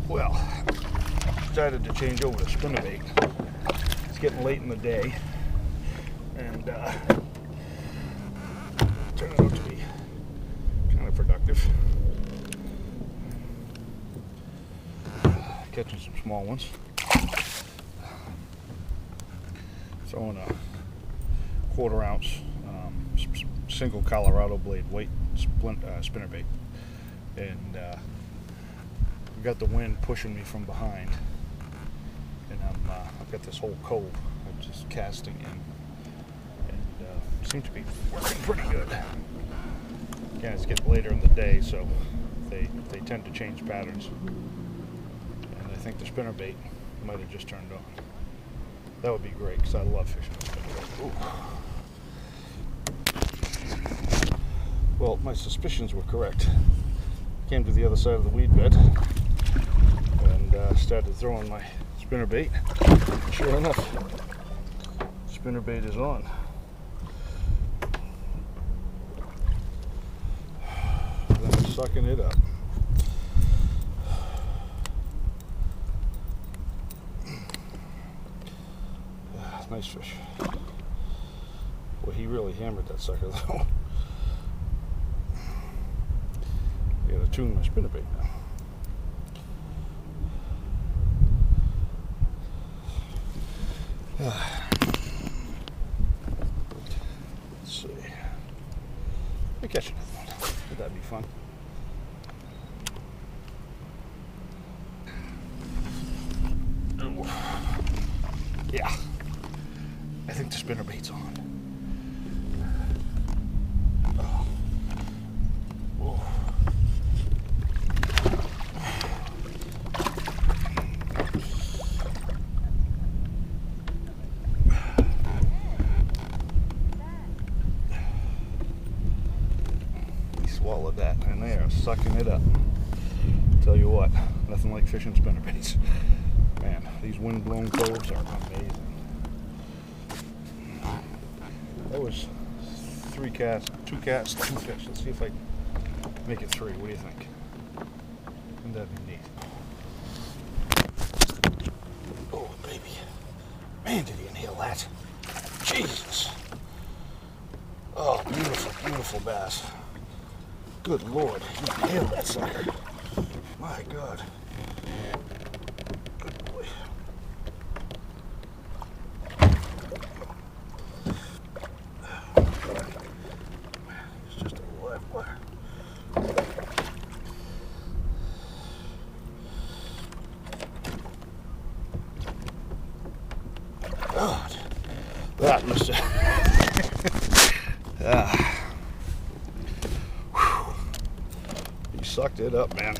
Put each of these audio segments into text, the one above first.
Well, decided to change over to spinnerbait. It's getting late in the day, and turned out to be kind of productive. Catching some small ones. Throwing a 1/4 ounce single Colorado blade weight spinnerbait, and I've got the wind pushing me from behind, and I've got this whole cove I'm just casting in, and seems to be working pretty good. Again, it's getting later in the day, so they tend to change patterns, and I think the spinnerbait might have just turned on. That would be great, because I love fishing with spinnerbait. Ooh. Well, my suspicions were correct. Came to the other side of the weed bed and started throwing my spinnerbait. Sure enough, spinnerbait is on. Then I'm sucking it up. Nice fish. Well, he really hammered that sucker though. I gotta tune my spinnerbait now. Let's see. Let me catch another one. Would that be fun? Yeah. I think the spinnerbait's on. Oh. Whoa. He swallowed that, and they are sucking it up. Tell you what, nothing like fishing spinnerbaits. Man, these wind-blown coves are amazing. That was 3 casts, 2 casts, 2 fish. Let's see if I can make it 3. What do you think? Wouldn't that be neat? Oh, baby. Man, did he inhale that. Jesus. Oh, beautiful, beautiful bass. Good Lord, he inhaled that sucker. My God. Good boy. He's just a live wire. God, that must have. He sucked it up, man.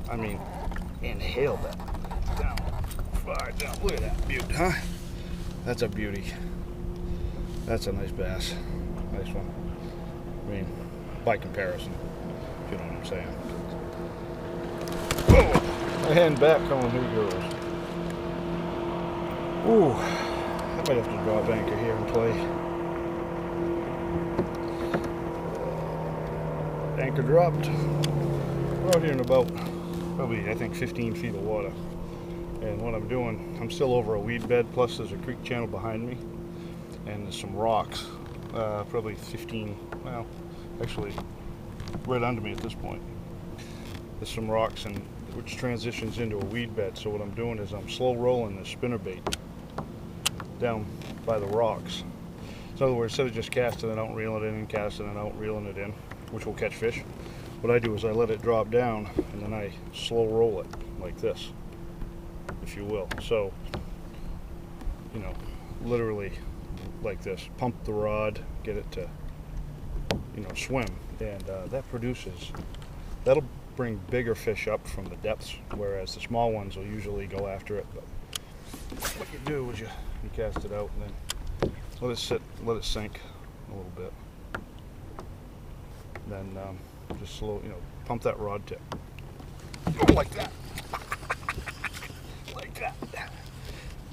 I mean, inhaled that down, far down. Look at that beauty, huh? That's a beauty. That's a nice bass. Nice one. I mean, by comparison, if you know what I'm saying. Oh, my hand back going, here goes. Ooh, I might have to drop anchor here and play. Anchor dropped. We're out here in about, probably, I think 15 feet of water. And what I'm doing, I'm still over a weed bed, plus there's a creek channel behind me. And there's some rocks, probably 15, well, actually, right under me at this point. There's some rocks, and which transitions into a weed bed. So what I'm doing is I'm slow rolling the spinnerbait down by the rocks. So in other words, instead of just casting it out and reeling it in, and casting it out and reeling it in, which will catch fish, what I do is I let it drop down, and then I slow roll it like this, if you will. So, you know, literally like this. Pump the rod, get it to, you know, swim, and that produces, that'll bring bigger fish up from the depths, whereas the small ones will usually go after it. But what you do is you cast it out and then let it sit, let it sink a little bit. Then just slow, you know, pump that rod tip. Oh, like that. Like that.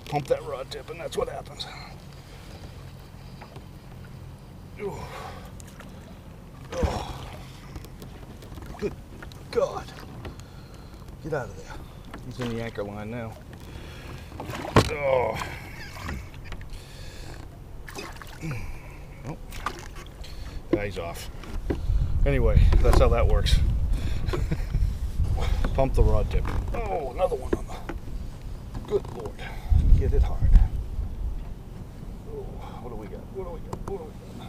Pump that rod tip, and that's what happens. Ooh. Oh. Good God. Get out of there. He's in the anchor line now. Oh. Nope. Yeah, he's off. Anyway, that's how that works. Pump the rod tip. Oh, another one on the... Good Lord. Get it hard. Oh, what do we got? What do we got? What do we got?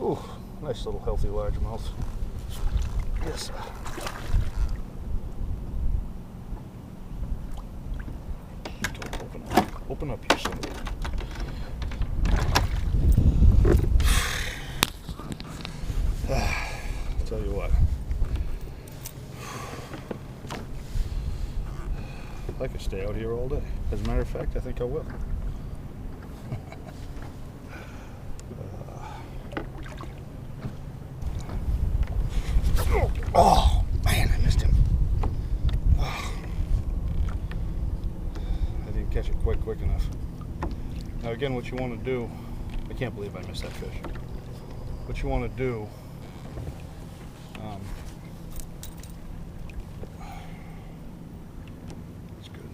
Oh, nice little healthy largemouth. Yes, sir. Open up, you son of a... I'll tell you what. I could stay out here all day. As a matter of fact, I think I will. Oh, man, I missed him. Oh. I didn't catch it quite quick enough. Now again, what you want to do, I can't believe I missed that fish. What you want to do, it's good.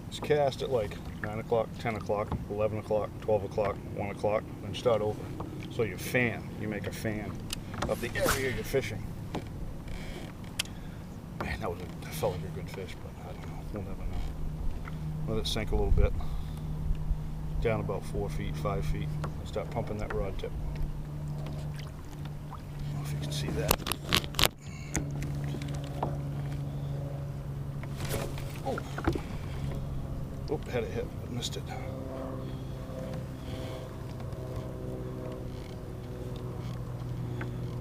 Just cast at like 9 o'clock, 10 o'clock, 11 o'clock, 12 o'clock, 1 o'clock, then start over. So you fan, you make a fan of the area you're fishing. Man, that felt like a good fish, but I don't know. We'll never know. Let it sink a little bit. Down about 4 feet, 5 feet. Start pumping that rod tip. I don't know if you can see that. Oh, had a hit, but missed it.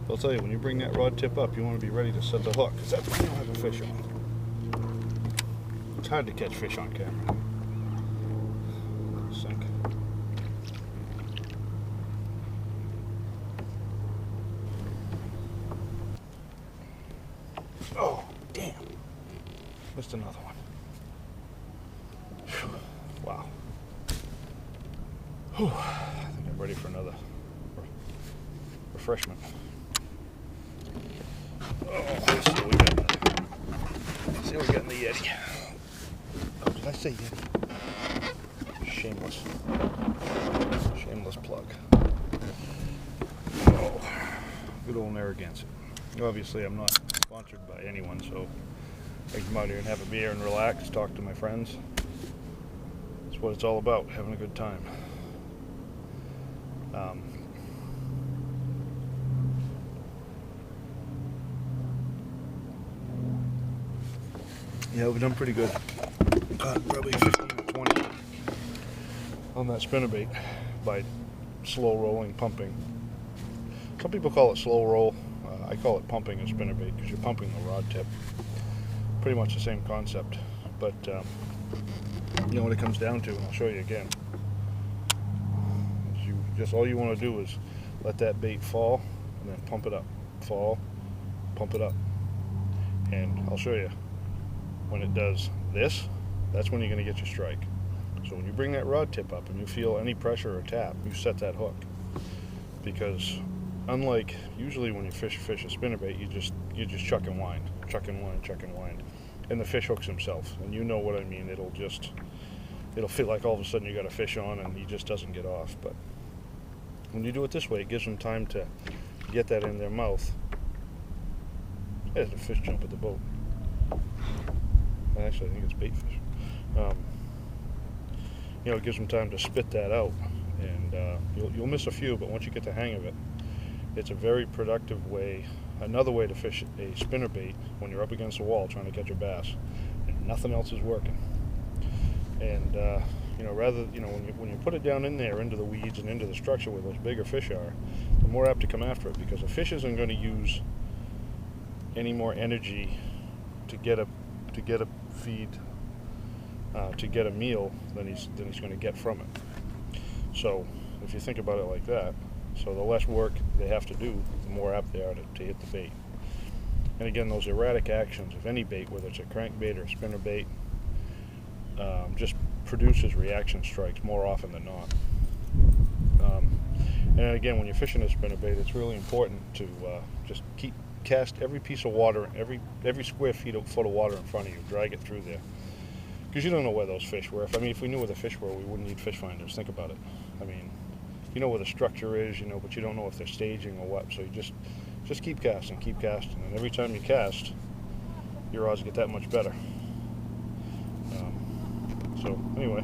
I'll tell you, when you bring that rod tip up, you want to be ready to set the hook, because that's when you'll have a fish on. It's hard to catch fish on camera. Sink. Oh, damn. Missed another one. Whew. Wow. Whew. I think I'm ready for another refreshment. Oh, let's see what we got. Let's see what we got in the Yeti. Oh, did I say Yeti? Shameless. Shameless plug. Oh, good old Narragansett. Obviously, I'm not sponsored by anyone, so I can come out here and have a beer and relax, talk to my friends. That's what it's all about, having a good time. Yeah, we've done pretty good. Caught probably 15 or 20 on that spinnerbait by slow rolling, pumping. Some people call it slow roll. I call it pumping a spinnerbait because you're pumping the rod tip. Pretty much the same concept, but you know what it comes down to, and I'll show you again. Is all you want to do is let that bait fall and then pump it up, fall, pump it up, and I'll show you. When it does this, that's when you're going to get your strike. So when you bring that rod tip up and you feel any pressure or tap, you set that hook. Because unlike usually when you fish a spinnerbait, you just chuck and wind, and the fish hooks himself. And you know what I mean. It'll feel like all of a sudden you got a fish on and he just doesn't get off. But when you do it this way, it gives them time to get that in their mouth. There's a fish jump at the boat. Actually, I think it's bait fish. You know, it gives them time to spit that out, and you'll miss a few, but once you get the hang of it, it's a very productive way, another way to fish a spinnerbait when you're up against the wall trying to catch a bass, and nothing else is working. And you know, when you put it down in there, into the weeds and into the structure where those bigger fish are, they're more apt to come after it, because a fish isn't going to use any more energy to get a feed, to get a meal than he's going to get from it. So if you think about it like that, so the less work they have to do, the more apt they are to hit the bait. And again, those erratic actions of any bait, whether it's a crankbait or a spinnerbait, just produces reaction strikes more often than not. And again, when you're fishing a spinnerbait, it's really important to just keep cast every piece of water, every square foot of water in front of you. Drag it through there, because you don't know where those fish were. If we knew where the fish were, we wouldn't need fish finders. Think about it. I mean, you know where the structure is, but you don't know if they're staging or what. So you just keep casting, and every time you cast, your odds get that much better. So anyway,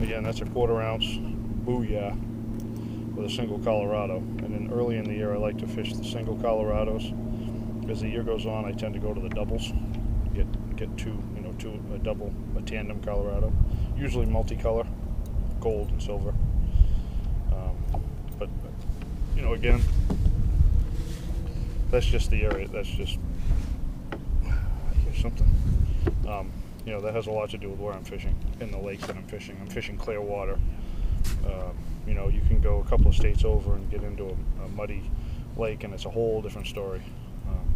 again, that's a 1/4 ounce Booyah with a single Colorado. And then early in the year, I like to fish the single Colorados. As the year goes on, I tend to go to the doubles, get two, a tandem Colorado, usually multicolor, gold and silver. But again, that's just the area. That's just something. That has a lot to do with where I'm fishing, in the lakes that I'm fishing. I'm fishing clear water. You can go a couple of states over and get into a muddy lake, and it's a whole different story.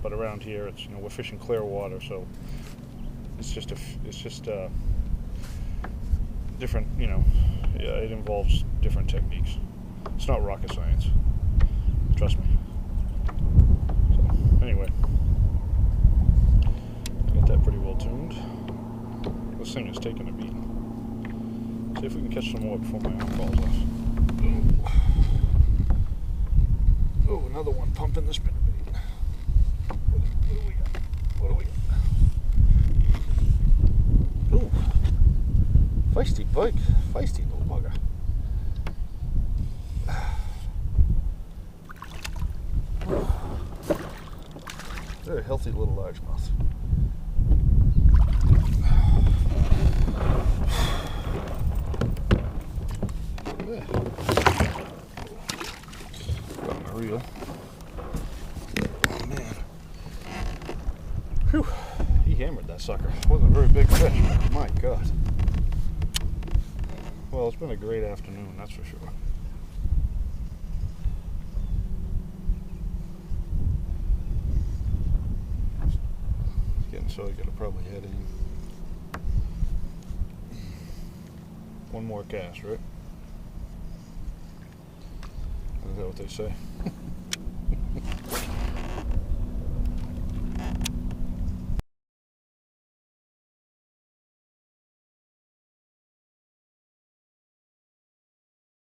But around here, it's we're fishing clear water, so it's just different. It involves different techniques. It's not rocket science. Trust me. So anyway, got that pretty well tuned. This thing is taking a beating. See if we can catch some more before my arm falls off. Oh, another one pumping the spinnerbait. What do we got? Ooh, feisty bug, feisty little bugger. Very healthy little largemouth. Got my reel. Oh man. Whew. He hammered that sucker. Wasn't a very big fish. My God. Well, it's been a great afternoon, that's for sure. It's getting so I gotta probably head in. One more cast, right? Is that what they say?